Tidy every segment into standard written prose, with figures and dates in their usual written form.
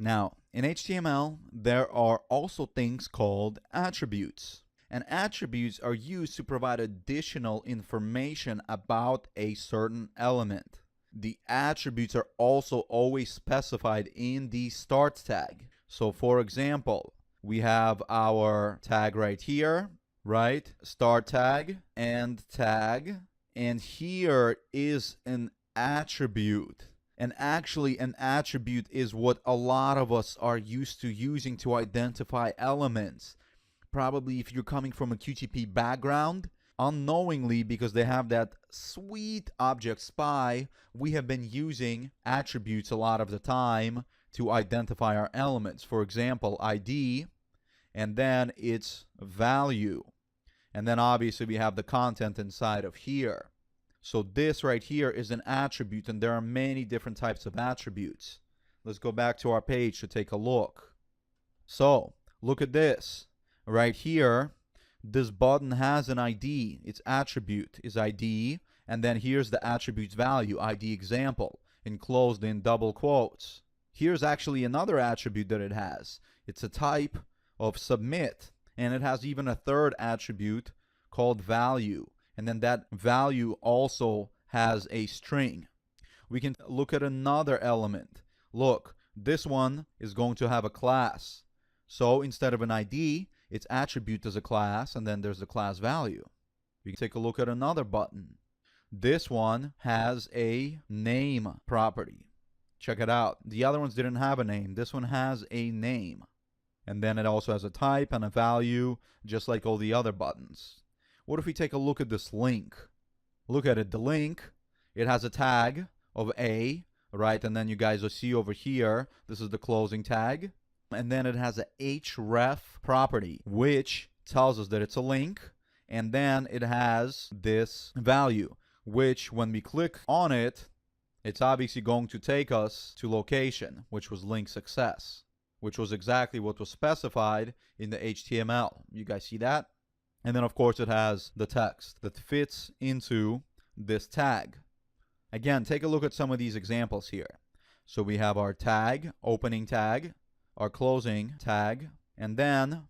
Now, in HTML, there are also things called attributes. And attributes are used to provide additional information about a certain element. The attributes are also always specified in the start tag. So for example, we have our tag right here, right? Start tag, end tag, and here is an attribute. And actually, an attribute is what a lot of us are used to using to identify elements. Probably if you're coming from a QTP background, unknowingly, because they have that sweet object spy, we have been using attributes a lot of the time to identify our elements. For example, ID, and then its value. And then obviously we have the content inside of here. So this right here is an attribute, and there are many different types of attributes. Let's go back to our page to take a look. So look at this. Right here, this button has an ID. Its attribute is ID, and then here's the attribute's value, ID example, enclosed in double quotes. Here's actually another attribute that it has. It's a type of submit, and it has even a third attribute called value, and then that value also has a string. We can look at another element. Look, this one is going to have a class. So instead of an ID, its attribute is a class, and then there's the class value. We can take a look at another button. This one has a name property. Check it out. The other ones didn't have a name. This one has a name. And then it also has a type and a value, just like all the other buttons. What if we take a look at this link? Look at it. The link, it has a tag of A, right? And then you guys will see over here, this is the closing tag. And then it has a href property, which tells us that it's a link. And then it has this value, which when we click on it, it's obviously going to take us to location, which was link success, which was exactly what was specified in the HTML. You guys see that? And then of course it has the text that fits into this tag. Again, take a look at some of these examples here. So we have our tag, opening tag, our closing tag, and then,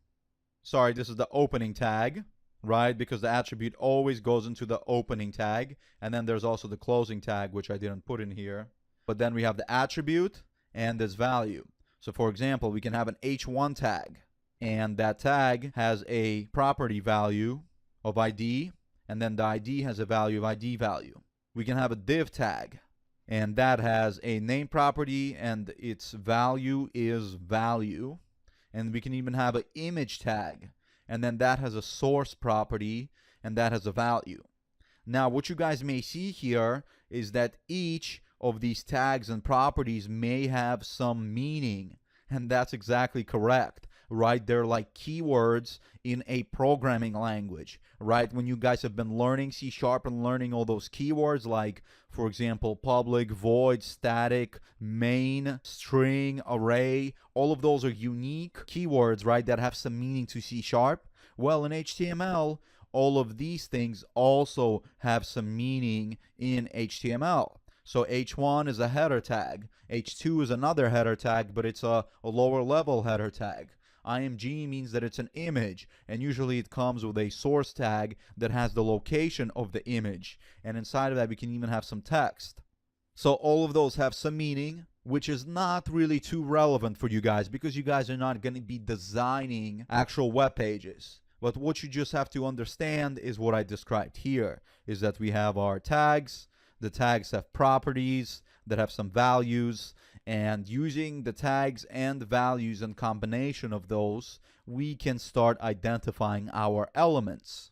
sorry, this is the opening tag, right? Because the attribute always goes into the opening tag, and then there's also the closing tag, which I didn't put in here. But then we have the attribute and this value. So for example, we can have an h1 tag, and that tag has a property value of ID, and then the ID has a value of ID value. We can have a div tag, and that has a name property, and its value is value. And we can even have an image tag, and then that has a source property, and that has a value. Now, what you guys may see here is that each of these tags and properties may have some meaning, and that's exactly correct, right? They're like keywords in a programming language, right? When you guys have been learning C# and learning all those keywords, like, for example, public, void, static, main, string, array, all of those are unique keywords, right, that have some meaning to C#. Well, in HTML, all of these things also have some meaning in HTML. So h1 is a header tag. h2 is another header tag, but it's a lower level header tag. img means that it's an image, and usually it comes with a source tag that has the location of the image. And inside of that, we can even have some text. So all of those have some meaning, which is not really too relevant for you guys because you guys are not going to be designing actual web pages. But what you just have to understand is what I described here, is that we have our tags. The tags have properties that have some values, and using the tags and values and combination of those, we can start identifying our elements.